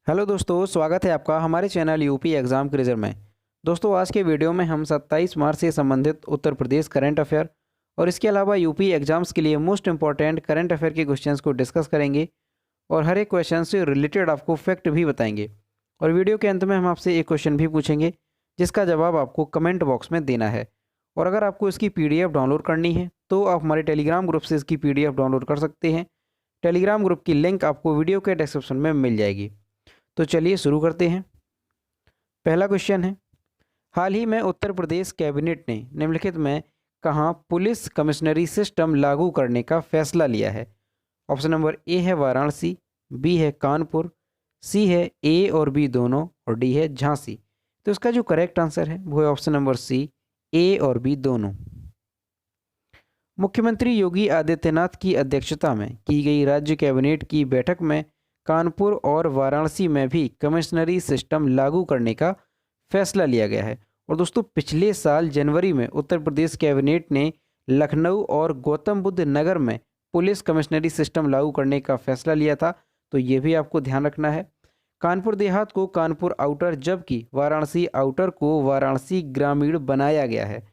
Hello दोस्तों, स्वागत है आपका हमारे चैनल यूपी एग्ज़ाम क्विज़र में। दोस्तों, आज के वीडियो में हम 27 मार्च से संबंधित उत्तर प्रदेश करंट अफेयर और इसके अलावा यूपी एग्ज़ाम्स के लिए मोस्ट इंपॉर्टेंट करंट अफेयर के क्वेश्चंस को डिस्कस करेंगे और हर एक क्वेश्चन से रिलेटेड आपको फैक्ट भी बताएंगे। और वीडियो के अंत में हम आपसे एक क्वेश्चन भी पूछेंगे जिसका जवाब आपको कमेंट बॉक्स में देना है। और अगर आपको इसकी PDF डाउनलोड करनी है तो आप हमारे टेलीग्राम ग्रुप से इसकी PDF डाउनलोड कर सकते हैं। टेलीग्राम ग्रुप की लिंक आपको वीडियो के डिस्क्रिप्शन में मिल जाएगी। तो चलिए शुरू करते हैं। पहला क्वेश्चन है, हाल ही में उत्तर प्रदेश कैबिनेट ने निम्नलिखित में कहाँ पुलिस कमिश्नरी सिस्टम लागू करने का फैसला लिया है? ऑप्शन नंबर ए है वाराणसी, बी है कानपुर, सी है ए और बी दोनों और डी है झांसी। तो इसका जो करेक्ट आंसर है वो है ऑप्शन नंबर सी, ए और बी दोनों। मुख्यमंत्री योगी आदित्यनाथ की अध्यक्षता में की गई राज्य कैबिनेट की बैठक में कानपुर और वाराणसी में भी कमिश्नरी सिस्टम लागू करने का फैसला लिया गया है। और दोस्तों, पिछले साल जनवरी में उत्तर प्रदेश कैबिनेट ने लखनऊ और गौतम बुद्ध नगर में पुलिस कमिश्नरी सिस्टम लागू करने का फैसला लिया था, तो ये भी आपको ध्यान रखना है। कानपुर देहात को कानपुर आउटर जबकि वाराणसी आउटर को वाराणसी ग्रामीण बनाया गया है।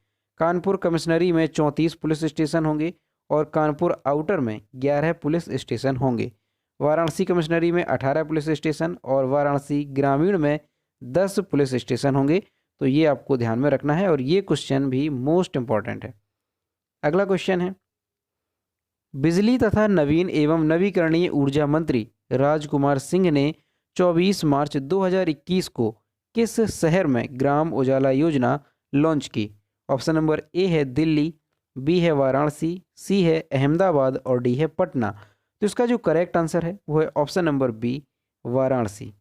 कानपुर कमिश्नरी में 34 पुलिस स्टेशन होंगे और कानपुर आउटर में 11 पुलिस स्टेशन होंगे। वाराणसी कमिश्नरी में 18 पुलिस स्टेशन और वाराणसी ग्रामीण में 10 पुलिस स्टेशन होंगे। तो ये आपको ध्यान में रखना है और ये क्वेश्चन भी मोस्ट इंपॉर्टेंट है। अगला क्वेश्चन है, बिजली तथा नवीन एवं नवीकरणीय ऊर्जा मंत्री राजकुमार सिंह ने 24 मार्च 2021 को किस शहर में ग्राम उजाला योजना लॉन्च की? ऑप्शन नंबर ए है दिल्ली, बी है वाराणसी, सी है अहमदाबाद और डी है पटना। तो इसका जो करेक्ट आंसर है वो है ऑप्शन नंबर बी, वाराणसी।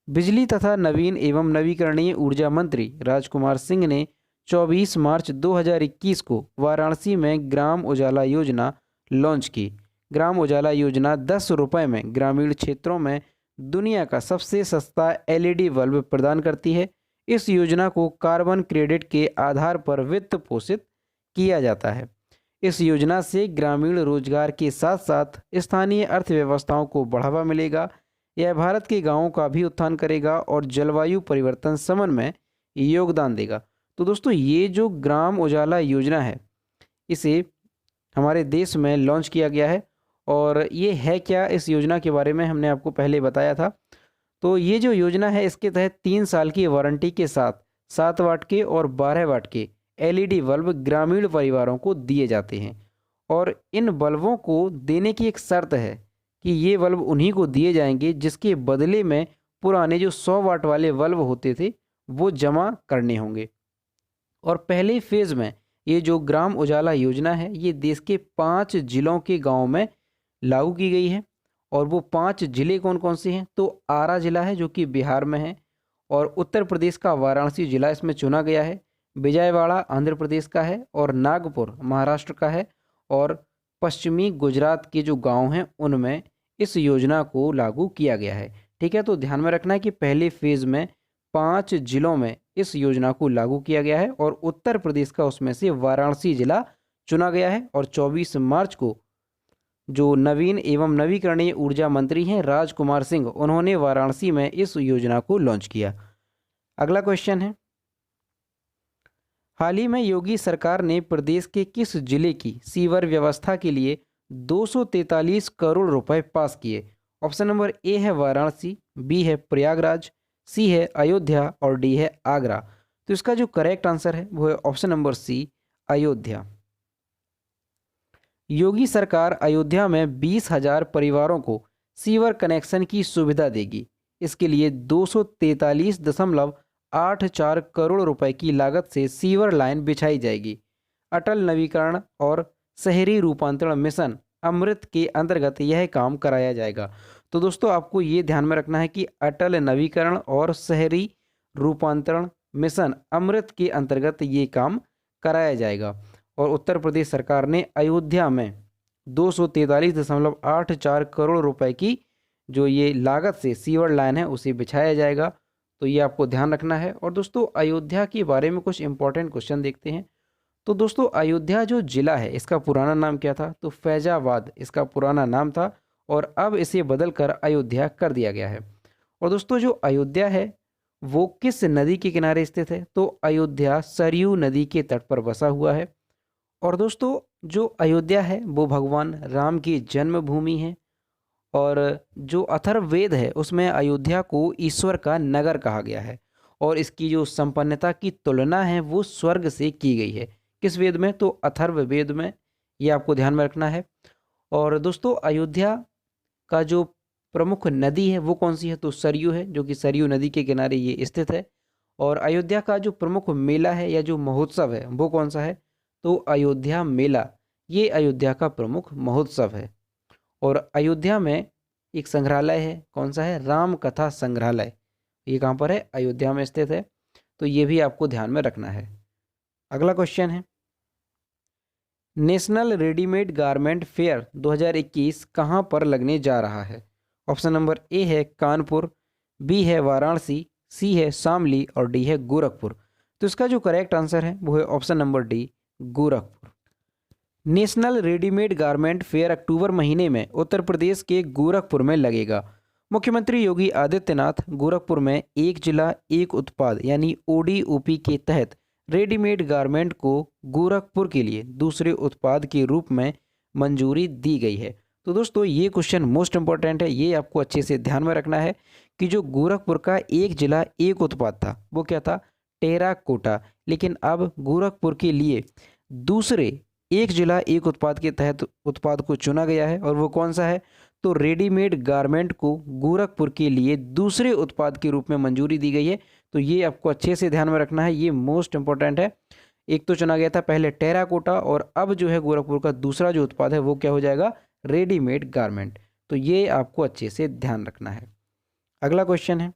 बिजली तथा नवीन एवं नवीकरणीय ऊर्जा मंत्री राजकुमार सिंह ने 24 मार्च 2021 को वाराणसी में ग्राम उजाला योजना लॉन्च की। ग्राम उजाला योजना 10 रुपये में ग्रामीण क्षेत्रों में दुनिया का सबसे सस्ता LED बल्ब प्रदान करती है। इस योजना को कार्बन क्रेडिट के आधार पर वित्त पोषित किया जाता है। इस योजना से ग्रामीण रोजगार के साथ साथ स्थानीय अर्थव्यवस्थाओं को बढ़ावा मिलेगा। यह भारत के गांवों का भी उत्थान करेगा और जलवायु परिवर्तन शमन में योगदान देगा। तो दोस्तों, ये जो ग्राम उजाला योजना है इसे हमारे देश में लॉन्च किया गया है। और ये है क्या, इस योजना के बारे में हमने आपको पहले बताया था। तो ये जो योजना है इसके तहत 3 साल की वारंटी के साथ 7 वाट के और 12 वाट के LED बल्ब ग्रामीण परिवारों को दिए जाते हैं। और इन बल्बों को देने की एक शर्त है कि ये बल्ब उन्हीं को दिए जाएंगे जिसके बदले में पुराने जो 100 वाट वाले बल्ब होते थे वो जमा करने होंगे। और पहले फेज़ में ये जो ग्राम उजाला योजना है ये देश के 5 जिलों के गाँव में लागू की गई है। और वो 5 जिले कौन कौन से हैं? तो आरा जिला है जो कि बिहार में है, और उत्तर प्रदेश का वाराणसी जिला इसमें चुना गया है, विजयवाड़ा आंध्र प्रदेश का है, और नागपुर महाराष्ट्र का है, और पश्चिमी गुजरात के जो गांव हैं उनमें इस योजना को लागू किया गया है। ठीक है, तो ध्यान में रखना है कि पहले फेज़ में 5 जिलों में इस योजना को लागू किया गया है और उत्तर प्रदेश का उसमें से वाराणसी जिला चुना गया है। और 24 मार्च को जो नवीन एवं नवीकरणीय ऊर्जा मंत्री हैं राजकुमार सिंह, उन्होंने वाराणसी में इस योजना को लॉन्च किया। अगला क्वेश्चन है, हाल ही में योगी सरकार ने प्रदेश के किस जिले की सीवर व्यवस्था के लिए 243 करोड़ रुपए पास किए? ऑप्शन नंबर ए है वाराणसी, बी है प्रयागराज, सी है अयोध्या और डी है आगरा। तो इसका जो करेक्ट आंसर है वो है ऑप्शन नंबर सी, अयोध्या। योगी सरकार अयोध्या में 20,000 परिवारों को सीवर कनेक्शन की सुविधा देगी। इसके लिए 243.84 करोड़ रुपए की लागत से सीवर लाइन बिछाई जाएगी। अटल नवीकरण और शहरी रूपांतरण मिशन अमृत के अंतर्गत यह काम कराया जाएगा। तो दोस्तों, आपको ये ध्यान में रखना है कि अटल नवीकरण और शहरी रूपांतरण मिशन अमृत के अंतर्गत ये काम कराया जाएगा। और उत्तर प्रदेश सरकार ने अयोध्या में 243.84 करोड़ रुपए की जो ये लागत से सीवर लाइन है उसे बिछाया जाएगा। तो ये आपको ध्यान रखना है। और दोस्तों, अयोध्या के बारे में कुछ इंपॉर्टेंट क्वेश्चन देखते हैं। तो दोस्तों, अयोध्या जो जिला है इसका पुराना नाम क्या था? तो फैजाबाद इसका पुराना नाम था। और अब इसे बदलकर अयोध्या कर दिया गया है। और दोस्तों जो अयोध्या है वो किस नदी के किनारे स्थित है? तो अयोध्या सरयू नदी के तट पर बसा हुआ है। और दोस्तों जो अयोध्या है वो भगवान राम की जन्मभूमि है। और जो अथर्ववेद है उसमें अयोध्या को ईश्वर का नगर कहा गया है। और इसकी जो संपन्नता की तुलना है वो स्वर्ग से की गई है। किस वेद में? तो अथर्ववेद में। ये आपको ध्यान में रखना है। और दोस्तों अयोध्या का जो प्रमुख नदी है वो कौन सी है? तो सरयू है, जो कि सरयू नदी के किनारे ये स्थित है। और अयोध्या का जो प्रमुख मेला है या जो महोत्सव है वो कौन सा है? तो अयोध्या मेला। ये अयोध्या का प्रमुख महोत्सव है। और अयोध्या में एक संग्रहालय है, कौन सा है? राम कथा संग्रहालय। ये कहाँ पर है? अयोध्या में स्थित है। तो ये भी आपको ध्यान में रखना है। अगला क्वेश्चन है, नेशनल रेडीमेड गारमेंट फेयर 2021 कहाँ पर लगने जा रहा है? ऑप्शन नंबर ए है कानपुर, बी है वाराणसी, सी है शामली और डी है गोरखपुर। तो इसका जो करेक्ट आंसर है वो है option number D, Gorakhpur. National readymade garment fair अक्टूबर महीने में उत्तर प्रदेश के गोरखपुर में लगेगा। मुख्यमंत्री योगी आदित्यनाथ गोरखपुर में एक जिला एक उत्पाद यानी ODOP के तहत रेडीमेड गारमेंट को गोरखपुर के लिए दूसरे उत्पाद के रूप में मंजूरी दी गई है। तो दोस्तों ये क्वेश्चन मोस्ट इंपॉर्टेंट है, ये आपको अच्छे से ध्यान में रखना है कि जो गोरखपुर का एक जिला एक उत्पाद था वो क्या था? टेराकोटा। लेकिन अब गोरखपुर के लिए दूसरे एक जिला एक उत्पाद के तहत उत्पाद को चुना गया है। और वो कौन सा है? तो रेडीमेड गारमेंट को गोरखपुर के लिए दूसरे उत्पाद के रूप में मंजूरी दी गई है। तो ये आपको अच्छे से ध्यान में रखना है, ये मोस्ट इंपॉर्टेंट है। एक तो चुना गया था पहले टेराकोटा और अब जो है गोरखपुर का दूसरा जो उत्पाद है वो क्या हो जाएगा? Readymade garment. तो ये आपको अच्छे से ध्यान रखना है। अगला क्वेश्चन है,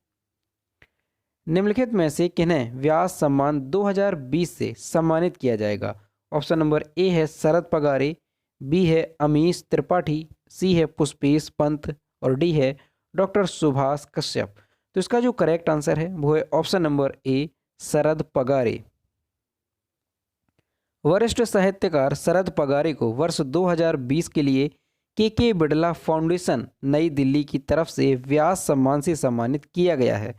निम्नलिखित में से किन्हें व्यास सम्मान 2020 से सम्मानित किया जाएगा? ऑप्शन नंबर ए है शरद पगारे, बी है अमीश त्रिपाठी, सी है पुष्पेश पंत और डी है डॉक्टर सुभाष कश्यप। तो इसका जो करेक्ट आंसर है वो है ऑप्शन नंबर ए, शरद पगारे। वरिष्ठ साहित्यकार शरद पगारे को वर्ष 2020 के लिए के बिड़ला फाउंडेशन नई दिल्ली की तरफ से व्यास सम्मान से सम्मानित किया गया है।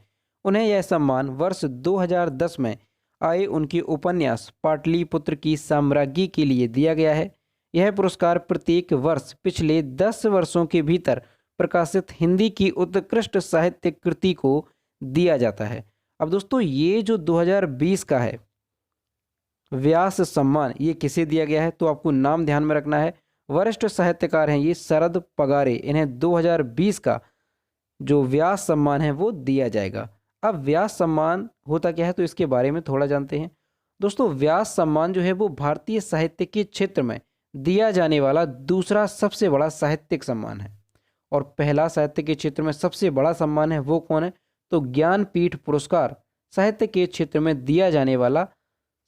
उन्हें यह सम्मान वर्ष 2010 में आए उनके उपन्यास पाटलिपुत्र की साम्राज्ञी के लिए दिया गया है। यह पुरस्कार प्रत्येक वर्ष पिछले 10 वर्षों के भीतर प्रकाशित हिंदी की उत्कृष्ट साहित्य कृति को दिया जाता है। अब दोस्तों ये जो 2020 का है व्यास सम्मान, ये किसे दिया गया है? तो आपको नाम ध्यान में रखना है। वरिष्ठ साहित्यकार हैं ये शरद पगारे, इन्हें 2020 का जो व्यास सम्मान है वो दिया जाएगा। अब व्यास सम्मान होता क्या है तो इसके बारे में थोड़ा जानते हैं। दोस्तों व्यास सम्मान जो है वो भारतीय साहित्य के क्षेत्र में दिया जाने वाला दूसरा सबसे बड़ा साहित्यिक सम्मान है। और पहला साहित्य के क्षेत्र में सबसे बड़ा सम्मान है वो कौन है? तो ज्ञानपीठ पुरस्कार साहित्य के क्षेत्र में दिया जाने वाला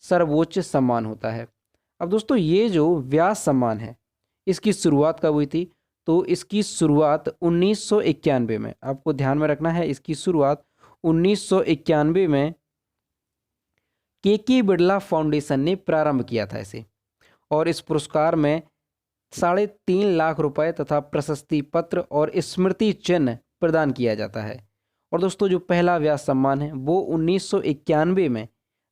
सर्वोच्च सम्मान होता है। अब दोस्तों ये जो व्यास सम्मान है इसकी शुरुआत कब हुई थी? तो इसकी शुरुआत 1991 में, आपको ध्यान में रखना है, इसकी शुरुआत 1991 में के बिड़ला फाउंडेशन ने प्रारंभ किया था इसे। और इस पुरस्कार में 3.5 लाख रुपए तथा प्रशस्ति पत्र और स्मृति चिन्ह प्रदान किया जाता है। और दोस्तों जो पहला व्यास सम्मान है वो 1991 में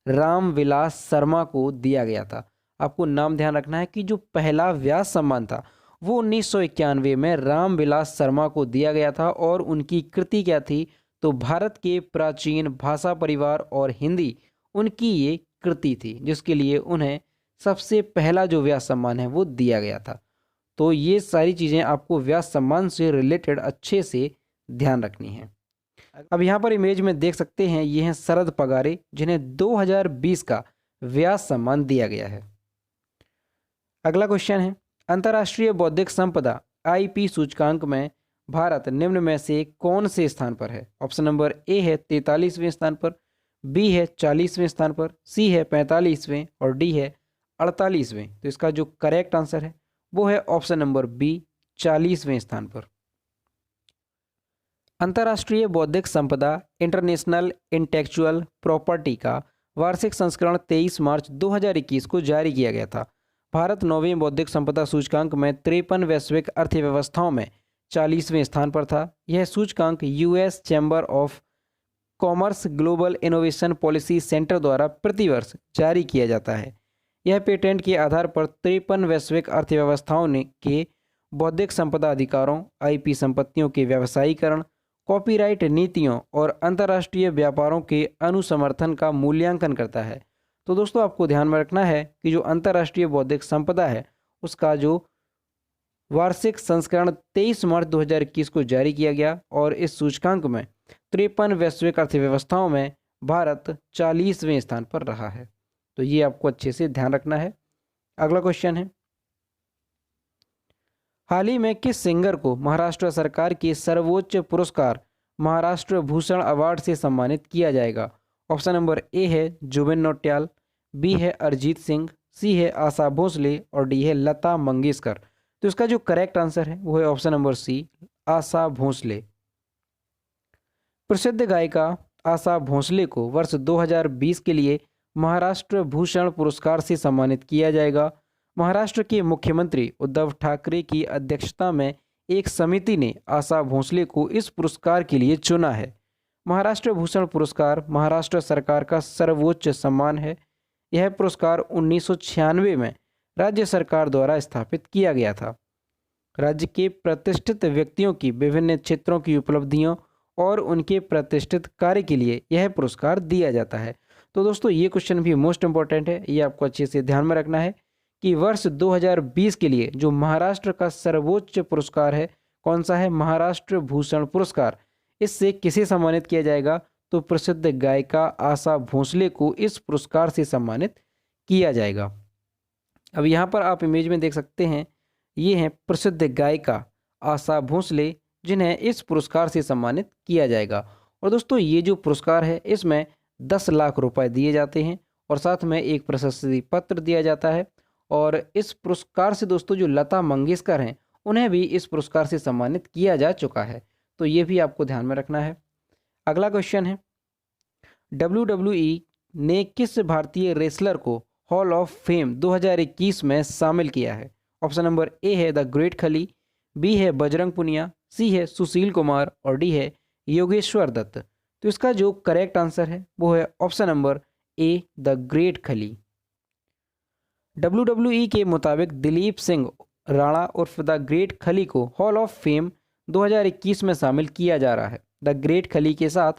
रामविलास शर्मा को दिया गया था। आपको नाम ध्यान रखना है कि जो पहला व्यास सम्मान था वो 1991 में रामविलास शर्मा को दिया गया था। और उनकी कृति क्या थी? तो भारत के प्राचीन भाषा परिवार और हिंदी, उनकी ये कृति थी जिसके लिए उन्हें सबसे पहला जो व्यास सम्मान है वो दिया गया था। तो ये सारी चीज़ें आपको व्यास सम्मान से रिलेटेड अच्छे से ध्यान रखनी है। अब यहाँ पर इमेज में देख सकते हैं ये हैं शरद पगारे जिन्हें 2020 का व्यास सम्मान दिया गया है। अगला क्वेश्चन है, अंतर्राष्ट्रीय बौद्धिक संपदा IP सूचकांक में भारत निम्न में से कौन से स्थान पर है? ऑप्शन नंबर ए है 43वें स्थान पर, बी है 40वें स्थान पर, सी है 45वें और डी है 48वें। तो इसका जो करेक्ट आंसर है वो है ऑप्शन नंबर बी, 40वें स्थान पर। अंतर्राष्ट्रीय बौद्धिक संपदा इंटरनेशनल इंटेलेक्चुअल प्रॉपर्टी का वार्षिक संस्करण 23 मार्च 2021 को जारी किया गया था। भारत 9वें बौद्धिक संपदा सूचकांक में 53 वैश्विक अर्थव्यवस्थाओं में 40वें स्थान पर था। यह सूचकांक US chamber of commerce global innovation policy centre द्वारा प्रतिवर्ष जारी किया जाता है। यह पेटेंट के आधार पर 53 वैश्विक अर्थव्यवस्थाओं ने के बौद्धिक संपदा अधिकारों, आईपी संपत्तियों के व्यावसायीकरण, कॉपीराइट नीतियों और अंतर्राष्ट्रीय व्यापारों के अनुसमर्थन का मूल्यांकन करता है। तो दोस्तों आपको ध्यान में रखना है कि जो अंतर्राष्ट्रीय बौद्धिक संपदा है उसका जो वार्षिक संस्करण 23 मार्च 2021 को जारी किया गया और इस सूचकांक में 53 वैश्विक अर्थव्यवस्थाओं में भारत 40वें स्थान पर रहा है। तो ये आपको अच्छे से ध्यान रखना है। अगला क्वेश्चन है, हाल ही में किस सिंगर को महाराष्ट्र सरकार के सर्वोच्च पुरस्कार महाराष्ट्र भूषण अवार्ड से सम्मानित किया जाएगा? ऑप्शन नंबर ए है जुबिन नौटियाल, बी है अरिजीत सिंह, सी है आशा भोसले और डी है लता मंगेशकर। तो इसका जो करेक्ट आंसर है वो है option number C, Asha Bhosle. प्रसिद्ध गायिका आशा भोसले को वर्ष 2020 के लिए महाराष्ट्र भूषण पुरस्कार से सम्मानित किया जाएगा। महाराष्ट्र के मुख्यमंत्री उद्धव ठाकरे की अध्यक्षता में एक समिति ने आशा भोसले को इस पुरस्कार के लिए चुना है। महाराष्ट्र भूषण पुरस्कार महाराष्ट्र सरकार का सर्वोच्च सम्मान है। यह पुरस्कार 1996 में राज्य सरकार द्वारा स्थापित किया गया था। राज्य के प्रतिष्ठित व्यक्तियों की विभिन्न क्षेत्रों की उपलब्धियों और उनके प्रतिष्ठित कार्य के लिए यह पुरस्कार दिया जाता है। तो दोस्तों ये क्वेश्चन भी मोस्ट इंपॉर्टेंट है, ये आपको अच्छे से ध्यान में रखना है कि वर्ष 2020 के लिए जो महाराष्ट्र का सर्वोच्च पुरस्कार है कौन सा है? महाराष्ट्र भूषण पुरस्कार। इससे किसे सम्मानित किया जाएगा? तो प्रसिद्ध गायिका आशा भोसले को इस पुरस्कार से सम्मानित किया जाएगा। अब यहाँ पर आप इमेज में देख सकते हैं, ये हैं प्रसिद्ध गायिका आशा भोसले जिन्हें इस पुरस्कार से सम्मानित किया जाएगा। और दोस्तों ये जो पुरस्कार है इसमें 10 लाख रुपए दिए जाते हैं और साथ में एक प्रशस्ति पत्र दिया जाता है। और इस पुरस्कार से दोस्तों जो लता मंगेशकर हैं उन्हें भी इस पुरस्कार से सम्मानित किया जा चुका है। तो ये भी आपको ध्यान में रखना है। अगला क्वेश्चन है, WWE ने किस भारतीय रेसलर को हॉल ऑफ फेम 2021 में शामिल किया है? ऑप्शन नंबर ए है द ग्रेट खली, बी है बजरंग पुनिया, सी है सुशील कुमार और डी है योगेश्वर दत्त। तो इसका जो करेक्ट आंसर है वो है option number A the great खली। WWE के मुताबिक दिलीप सिंह राणा उर्फ द ग्रेट खली को हॉल ऑफ फेम 2021 में शामिल किया जा रहा है। द ग्रेट खली के साथ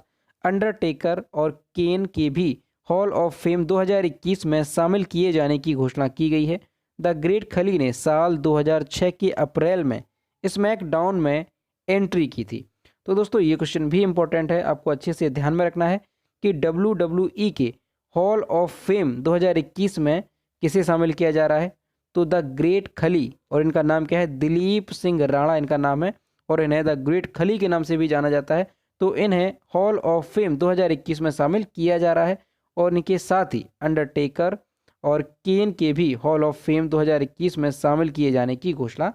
अंडरटेकर और केन के भी हॉल ऑफ फेम 2021 में शामिल किए जाने की घोषणा की गई है। द ग्रेट खली ने साल 2006 के अप्रैल में स्मैकडाउन में एंट्री की थी। तो दोस्तों ये क्वेश्चन भी इंपॉर्टेंट है, आपको अच्छे से ध्यान में रखना है कि WWE के हॉल ऑफ फेम 2021 में किसे शामिल किया जा रहा है? तो द ग्रेट खली, और इनका नाम क्या है? दिलीप सिंह राणा इनका नाम है और इन्हें द ग्रेट खली के नाम से भी जाना जाता है। तो इन्हें हॉल ऑफ फेम 2021 में शामिल किया जा रहा है और इनके साथ ही अंडरटेकर और केन के भी हॉल ऑफ फेम 2021 में शामिल किए जाने की घोषणा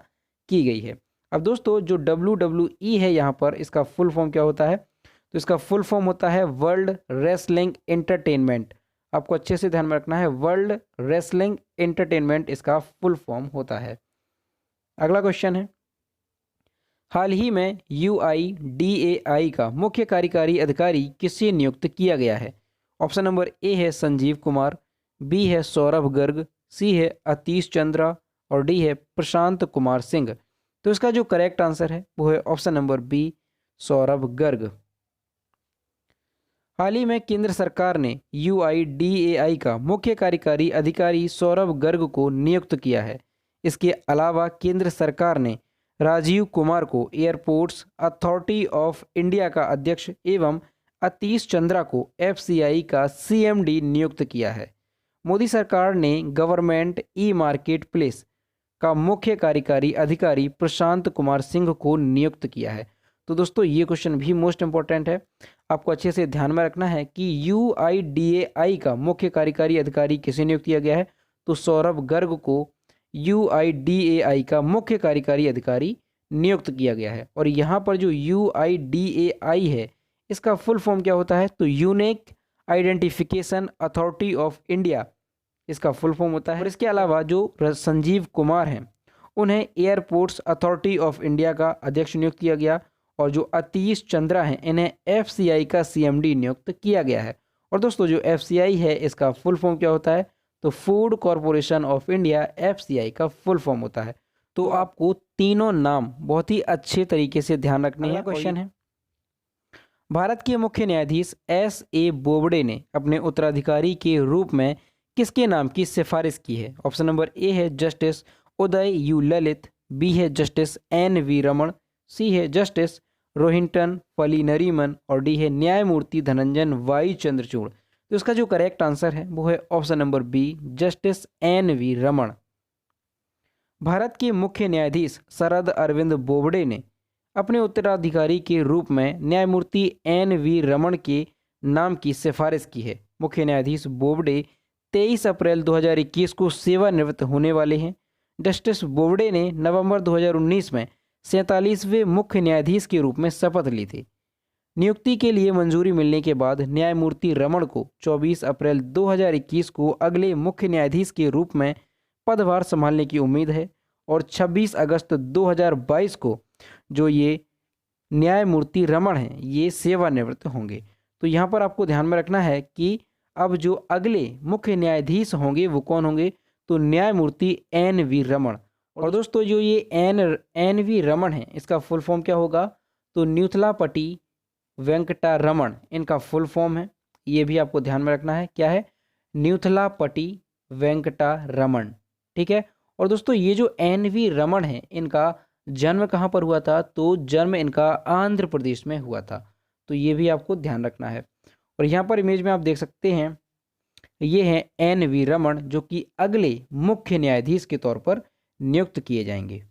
की गई है। अब दोस्तों जो WWE है यहाँ पर इसका फुल फॉर्म क्या होता है? तो इसका फुल फॉर्म होता है वर्ल्ड रेसलिंग एंटरटेनमेंट। आपको अच्छे से ध्यान में रखना है, वर्ल्ड रेसलिंग एंटरटेनमेंट इसका फुल फॉर्म होता है। अगला क्वेश्चन है, हाल ही में UIDAI का मुख्य कार्यकारी अधिकारी किसे नियुक्त किया गया है? ऑप्शन नंबर ए है संजीव कुमार, बी है सौरभ गर्ग, सी है अतीश चंद्रा और डी है प्रशांत कुमार सिंह। तो इसका जो करेक्ट आंसर है वो है option number B, Saurabh Garg. हाल ही में केंद्र सरकार ने UIDAI का मुख्य कार्यकारी अधिकारी सौरभ गर्ग को नियुक्त किया है। इसके अलावा केंद्र सरकार ने राजीव कुमार को एयरपोर्ट्स अथॉरिटी ऑफ इंडिया का अध्यक्ष एवं अतीश चंद्रा को FCI का CMD नियुक्त किया है। मोदी सरकार ने गवर्नमेंट ई-मार्केट प्लेस का मुख्य कार्यकारी अधिकारी प्रशांत कुमार सिंह को नियुक्त किया है। तो दोस्तों ये क्वेश्चन भी मोस्ट इंपॉर्टेंट है, आपको अच्छे से ध्यान में रखना है कि UIDAI का मुख्य कार्यकारी अधिकारी किसे नियुक्त किया गया है? तो सौरभ गर्ग को UIDAI का मुख्य कार्यकारी अधिकारी नियुक्त किया गया है। और यहाँ पर जो UIDAI है इसका फुल फॉर्म क्या होता है? तो unique identification authority of India इसका फुल फॉर्म होता है। और इसके अलावा जो संजीव कुमार हैं उन्हें एयरपोर्ट्स अथॉरिटी ऑफ इंडिया का अध्यक्ष नियुक्त किया गया। और जो अतीश चंद्रा हैं इन्हें एफसीआई का सीएमडी नियुक्त किया गया है। और दोस्तों जो एफसीआई है इसका फुल फॉर्म क्या होता है, तो food corporation of India FCI का फुल फॉर्म होता है। तो आपको तीनों नाम बहुत ही अच्छे तरीके से ध्यान रखने हैं। क्वेश्चन है, भारत के मुख्य न्यायाधीश एस.ए. बोबडे ने अपने उत्तराधिकारी के रूप में किसके नाम की सिफारिश की है? ऑप्शन नंबर ए है justice Uday U Lalit, B है जस्टिस एन.वी. रमन, सी है जस्टिस रोहिंटन फली नरीमन और डी है न्यायमूर्ति धनंजन वाई चंद्रचूड़। तो इसका जो करेक्ट आंसर है वो है option number B justice N V. Raman. Bharat के मुख्य न्यायाधीश शरद अरविंद बोबडे ने अपने उत्तराधिकारी के रूप में न्यायमूर्ति एन.वी. रमन के नाम की सिफारिश की है। मुख्य न्यायाधीश बोबडे 23 अप्रैल 2021 को सेवानिवृत्त होने वाले हैं। जस्टिस बोबडे ने नवंबर 2019 में 47वें मुख्य न्यायाधीश के रूप में शपथ ली थी। नियुक्ति के लिए मंजूरी मिलने के बाद न्यायमूर्ति रमन को 24 अप्रैल 2021 को अगले मुख्य न्यायाधीश के रूप में पदभार संभालने की उम्मीद है और 26 अगस्त 2022 को जो ये न्यायमूर्ति रमन हैं ये सेवानिवृत्त होंगे। तो यहाँ पर आपको ध्यान में रखना है कि अब जो अगले मुख्य न्यायाधीश होंगे वो कौन होंगे, तो न्यायमूर्ति एन.वी. रमन। और दोस्तों जो ये एन.वी. रमन है इसका फुल फॉर्म क्या होगा, तो न्यूथलापटी वेंकटा रमन इनका फुल फॉर्म है। ये भी आपको ध्यान में रखना है, क्या है, न्यूथलापटी वेंकटा रमन, ठीक है। और दोस्तों ये जो एन.वी. रमन है इनका जन्म कहाँ पर हुआ था, तो जन्म इनका आंध्र प्रदेश में हुआ था। तो ये भी आपको ध्यान रखना है। और यहाँ पर इमेज में आप देख सकते हैं ये हैं एन.वी. रमन जो कि अगले मुख्य न्यायाधीश के तौर पर नियुक्त किए जाएंगे।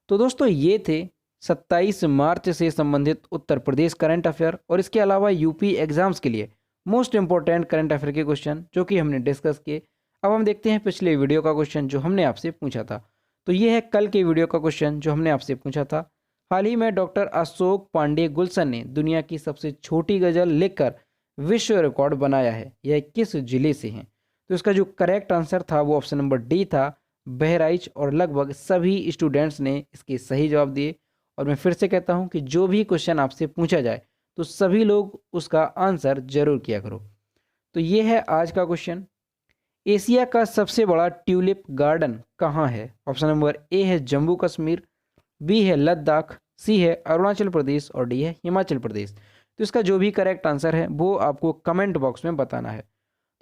तो दोस्तों ये थे 27 मार्च से संबंधित उत्तर प्रदेश करंट अफेयर और इसके अलावा यूपी एग्जाम्स के लिए मोस्ट इंपॉर्टेंट करंट अफेयर के क्वेश्चन जो कि हमने डिस्कस किए। अब हम देखते हैं पिछले वीडियो का क्वेश्चन जो हमने आपसे पूछा था। तो ये है कल के वीडियो का क्वेश्चन जो हमने आपसे पूछा था। हाल ही में डॉक्टर अशोक पांडे गुलशन ने दुनिया की सबसे छोटी गजल लिखकर विश्व रिकॉर्ड बनाया है, यह किस जिले से है? तो इसका जो करेक्ट आंसर था वो ऑप्शन नंबर डी था, बहराइच। और लगभग सभी स्टूडेंट्स ने इसके सही जवाब दिए। और मैं फिर से कहता हूं कि जो भी क्वेश्चन आपसे पूछा जाए तो सभी लोग उसका आंसर जरूर किया करो। तो ये है आज का क्वेश्चन, एशिया का सबसे बड़ा ट्यूलिप गार्डन कहाँ है? ऑप्शन नंबर ए है जम्मू कश्मीर, बी है लद्दाख, सी है अरुणाचल प्रदेश और डी है हिमाचल प्रदेश। तो इसका जो भी करेक्ट आंसर है वो आपको कमेंट बॉक्स में बताना है।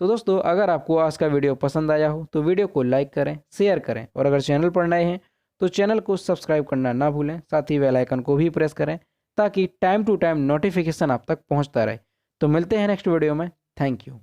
तो दोस्तों अगर आपको आज का वीडियो पसंद आया हो तो वीडियो को लाइक करें, शेयर करें और अगर चैनल पर नए हैं तो चैनल को सब्सक्राइब करना ना भूलें। साथ ही बेल आइकन को भी प्रेस करें ताकि टाइम टू टाइम नोटिफिकेशन आप तक पहुंचता रहे। तो मिलते हैं नेक्स्ट वीडियो में। Thank you.